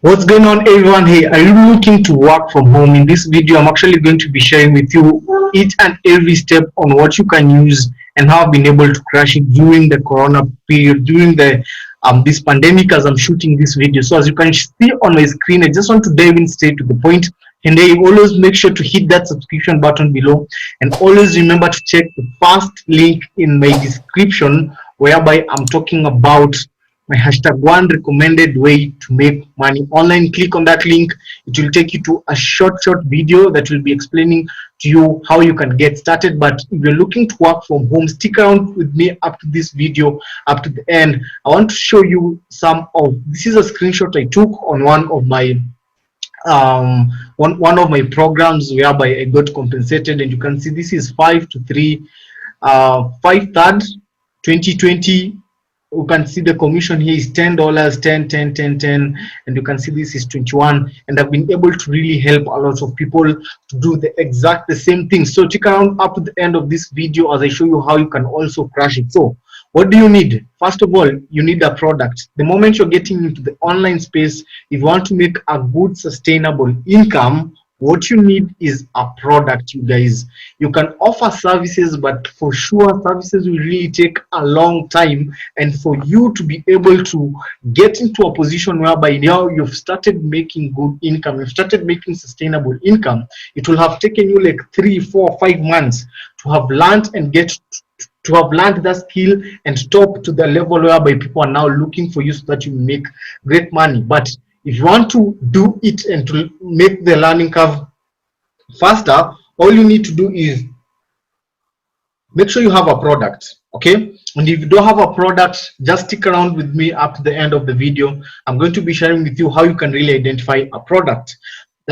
What's going on, everyone? Hey, are you looking to work from home? In this video, I'm actually going to be sharing with you each and every step on what you can use and how I've been able to crash it during the corona period, during the this pandemic as I'm shooting this video. So as you can see on my screen, I just want to dive in straight to the point. And then you always make sure to hit that subscription button below, and always remember to check the first link in my description, whereby I'm talking about my #1 recommended way to make money online. Click on that link. It will take you to a short video that will be explaining to you how you can get started. But if you're looking to work from home, stick around with me up to this video, up to the end. I want to show you this is a screenshot I took on one of my programs whereby I got compensated, and you can see this is 5 to 3 5/3 2020. You can see the commission here is $10, 10, 10, 10, 10, and you can see this is 21. And I've been able to really help a lot of people to do the same thing. So stick around up to the end of this video as I show you how you can also crash it. So what do you need? First of all, you need a product. The moment you're getting into the online space, if you want to make a good sustainable income, what you need is a product. You guys, you can offer services, but for sure services will really take a long time. And for you to be able to get into a position whereby now you've started making good income, you've started making sustainable income, it will have taken you like 3, 4, 5 months to have learned and get to have learned that skill and top to the level whereby people are now looking for you so that you make great money. But if you want to do it and to make the learning curve faster, all you need to do is make sure you have a product. Okay, and if you don't have a product, just stick around with me up to the end of the video. I'm going to be sharing with you how you can really identify a product.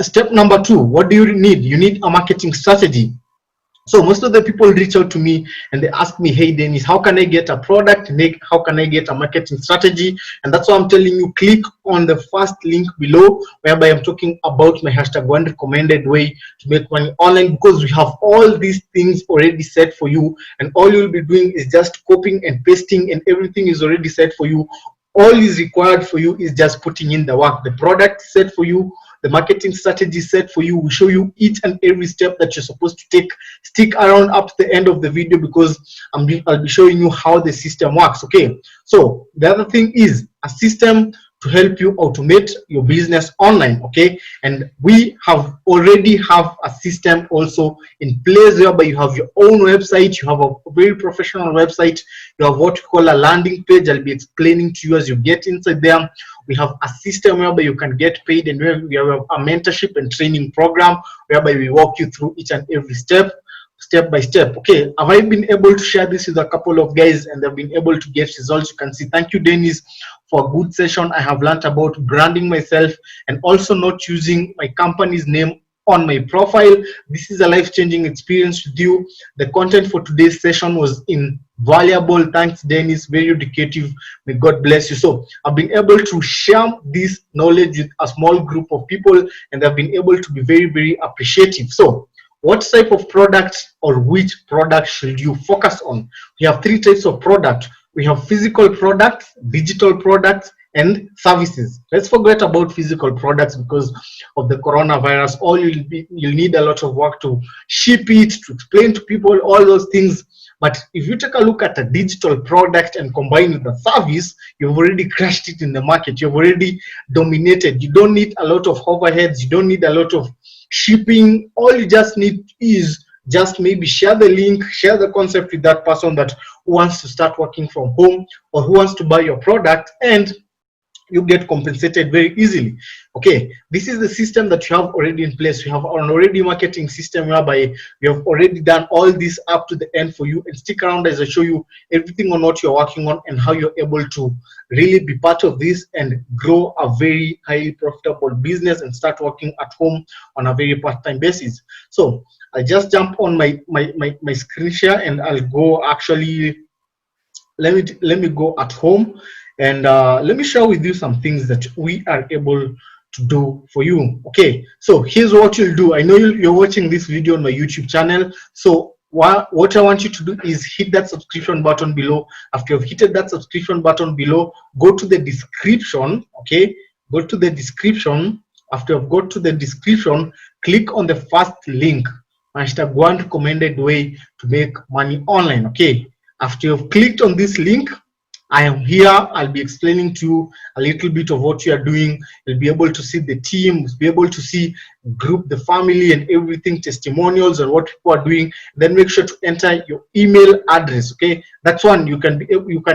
Step number 2, what do you need? You need a marketing strategy. So most of the people reach out to me and they ask me, hey Dennis, how can I get a product? How can I get a marketing strategy? And that's why I'm telling you, click on the first link below, whereby I'm talking about my #1 recommended way to make money online, because we have all these things already set for you, and all you'll be doing is just copying and pasting, and everything is already set for you. All is required for you is just putting in the work. The product set for you, the marketing strategy set for you. We show you each and every step that you're supposed to take. Stick around up to the end of the video, because I'll be showing you how the system works. Okay, so the other thing is a system to help you automate your business online. Okay, and we already have a system also in place, whereby you have your own website, you have a very professional website, you have what we call a landing page. I'll be explaining to you as you get inside there. We have a system whereby you can get paid, and we have a mentorship and training program whereby we walk you through each and every step by step. Okay, have I been able to share this with a couple of guys and they've been able to get results? You can see, thank you Dennis for a good session. I have learned about branding myself and also not using my company's name on my profile. This is a life-changing experience with you. The content for today's session was invaluable. Thanks Dennis, very educative. May God bless you. So I've been able to share this knowledge with a small group of people, and they've been able to be very appreciative. So what type of product, or which product should you focus on? We have 3 types of product. We have physical products, digital products, and services. Let's forget about physical products because of the coronavirus. All you'll need a lot of work to ship it, to explain to people all those things. But if you take a look at a digital product and combine with the service, you've already crashed it in the market. You've already dominated. You don't need a lot of overheads. You don't need a lot of shipping. All you just need is just maybe share the link, share the concept with that person that wants to start working from home or who wants to buy your product, and you get compensated very easily. Okay, this is the system that you have already in place. We have an already marketing system whereby we have already done all this up to the end for you. And stick around as I show you everything on what you're working on and how you're able to really be part of this and grow a very highly profitable business and start working at home on a very part-time basis. So I just jump on my screen share, and I'll go actually, let me go at home, and let me share with you some things that we are able to do for you. Okay, so here's what you'll do. I know you're watching this video on my YouTube channel, so what I want you to do is hit that subscription button below. After you've hit that subscription button below, go to the description. Okay, go to the description. After you've got to the description, click on the first link, #1 recommended way to make money online. Okay, after you've clicked on this link, I am here. I'll be explaining to you a little bit of what you are doing. You'll be able to see the team, be able to see group, the family, and everything, testimonials and what people are doing. Then make sure to enter your email address. Okay, that's one. You can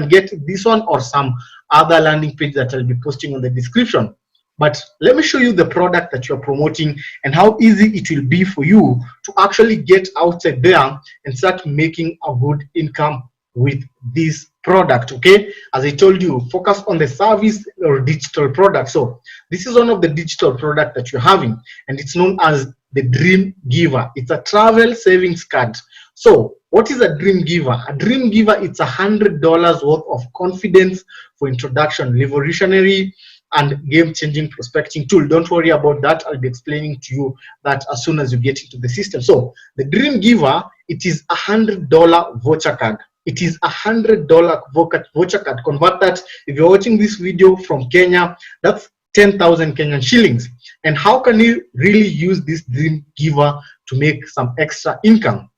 get this one or some other landing page that I'll be posting on the description. But let me show you the product that you're promoting and how easy it will be for you to actually get outside there and start making a good income with this product. Okay, as I told you, focus on the service or digital product. So this is one of the digital product that you're having, and it's known as the Dream Giver. It's a travel savings card. So what is a Dream Giver? A Dream Giver, it's $100 worth of confidence for introduction, revolutionary and game-changing prospecting tool. Don't worry about that. I'll be explaining to you that as soon as you get into the system. So the Dream Giver, it is $100 voucher card. It is $100 voucher card. Convert that. If you're watching this video from Kenya, that's 10,000 Kenyan shillings. And how can you really use this Dream Giver to make some extra income?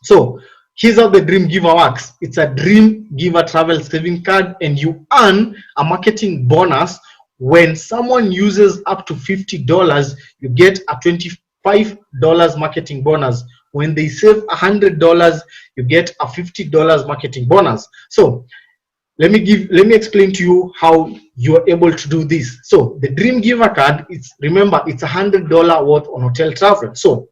So here's how the Dream Giver works. It's a Dream Giver travel saving card, and you earn a marketing bonus. When someone uses up to $50, you get a $25 marketing bonus. When they save $100, you get a $50 marketing bonus. So let me explain to you how you are able to do this. So the Dream Giver card, remember, it's $100 worth on hotel travel. So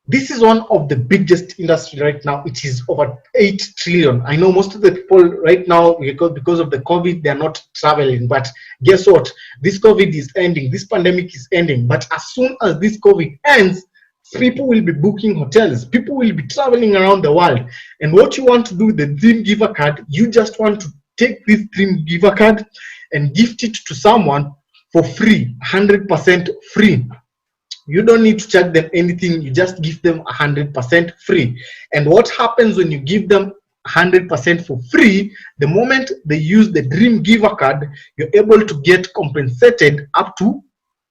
this is one of the biggest industry right now. It is over 8 trillion. I know most of the people right now, because of the COVID, they are not traveling. But guess what? This COVID is ending. This pandemic is ending. But as soon as this COVID ends, people will be booking hotels. People will be traveling around the world. And what you want to do with the Dream Giver card, you just want to take this Dream Giver card and gift it to someone for free, 100% free. You don't need to charge them anything. You just give them 100% free. And what happens when you give them 100% for free, the moment they use the Dream Giver card, you're able to get compensated up to,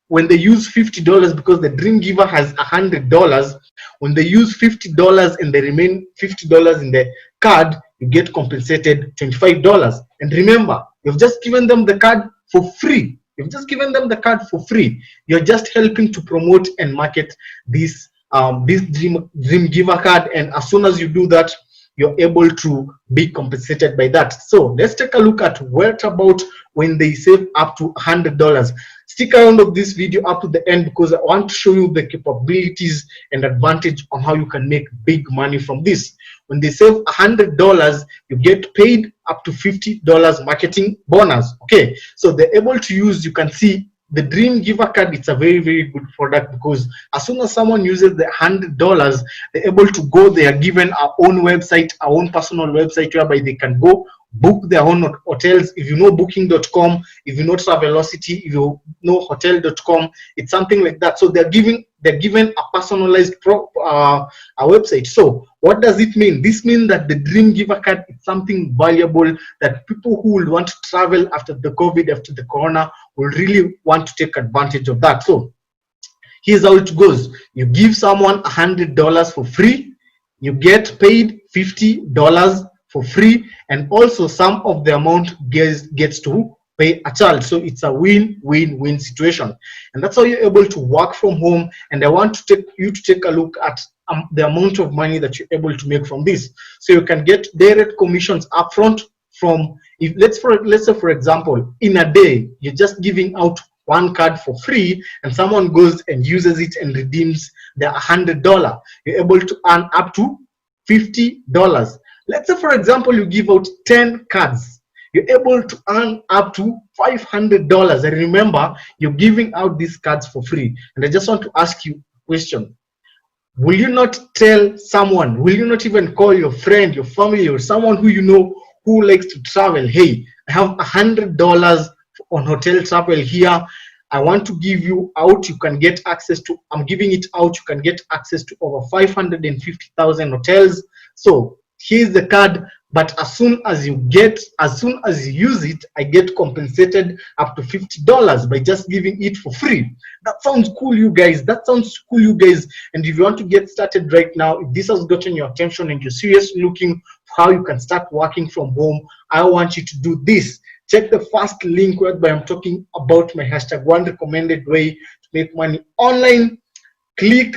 when they use $50, because the Dream Giver has $100. When they use $50 and they remain $50 in the card, you get compensated $25. And remember, you've just given them the card for free. You've just given them the card for free. You're just helping to promote and market this Dream Giver card. And as soon as you do that, you're able to be compensated by that. So let's take a look at what about when they save up to $100. Stick around of this video up to the end, because I want to show you the capabilities and advantage on how you can make big money from this. When they save $100, you get paid up to $50 marketing bonus. Okay, so they're able to use, you can see the Dream Giver card. It's a very, very good product, because as soon as someone uses the $100, they're able to go, they are given our own website, our own personal website, whereby they can go book their own hotels. If you know booking.com, if you know Travelocity, if you know hotel.com, it's something like that. So they're given a personalized a website. So what does it mean? This means that the Dream Giver card is something valuable that people who will want to travel after the COVID, after the corona, will really want to take advantage of that. So here's how it goes. You give someone $100 for free, you get paid $50 for free, and also some of the amount gets to pay a child. So it's a win-win-win situation, and that's how you're able to work from home. And I want to take a look at the amount of money that you're able to make from this. So you can get direct commissions upfront from, if let's say for example, in a day you're just giving out one card for free, and someone goes and uses it and redeems the $100, you're able to earn up to $50. Let's say for example you give out 10 cards, you're able to earn up to $500. And remember, you're giving out these cards for free. And I just want to ask you a question. Will you not tell someone, will you not even call your friend, your family, or someone who you know who likes to travel, hey, I have $100 on hotel travel here, I want to give you out, you can get access to, I'm giving it out, you can get access to over 550,000 hotels. So here's the card, but as soon as you use it, I get compensated up to $50 by just giving it for free. That sounds cool, you guys. That sounds cool, you guys. And if you want to get started right now, if this has gotten your attention and you're seriously looking for how you can start working from home, I want you to do this. Check the first link whereby I'm talking about my #1 recommended way to make money online. Click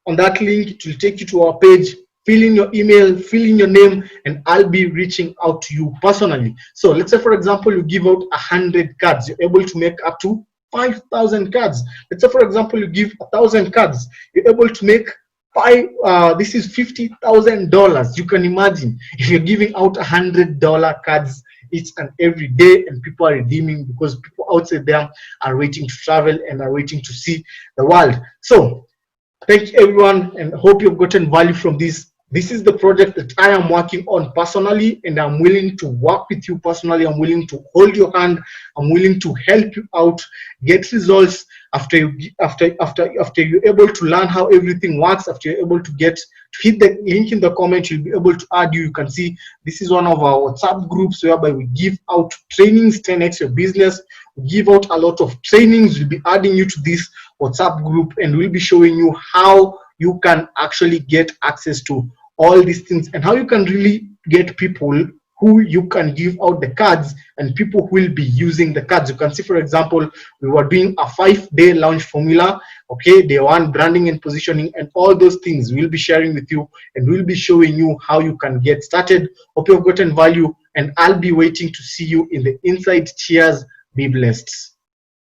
on that link, it will take you to our page. Fill in your email, fill in your name, and I'll be reaching out to you personally. So let's say, for example, you give out 100 cards, you're able to make up to 5,000 cards. Let's say, for example, you give 1,000 cards, you're able to make this is $50,000. You can imagine if you're giving out $100 cards each and every day, and people are redeeming, because people outside there are waiting to travel and are waiting to see the world. So thank you, everyone, and hope you've gotten value from this. This is the project that I am working on personally, and I'm willing to work with you personally. I'm willing to hold your hand. I'm willing to help you out, get results after you're able to learn how everything works. After you're able to hit the link in the comment, you'll be able to add you. You can see this is one of our WhatsApp groups whereby we give out trainings, 10x your business. We give out a lot of trainings. We'll be adding you to this WhatsApp group, and we'll be showing you how you can actually get access to all these things, and how you can really get people who you can give out the cards, and people who will be using the cards. You can see, for example, we were doing a 5-day launch formula. Okay, day 1, branding and positioning, and all those things we'll be sharing with you, and we'll be showing you how you can get started. Hope you've gotten value, and I'll be waiting to see you in the inside. Cheers, be blessed.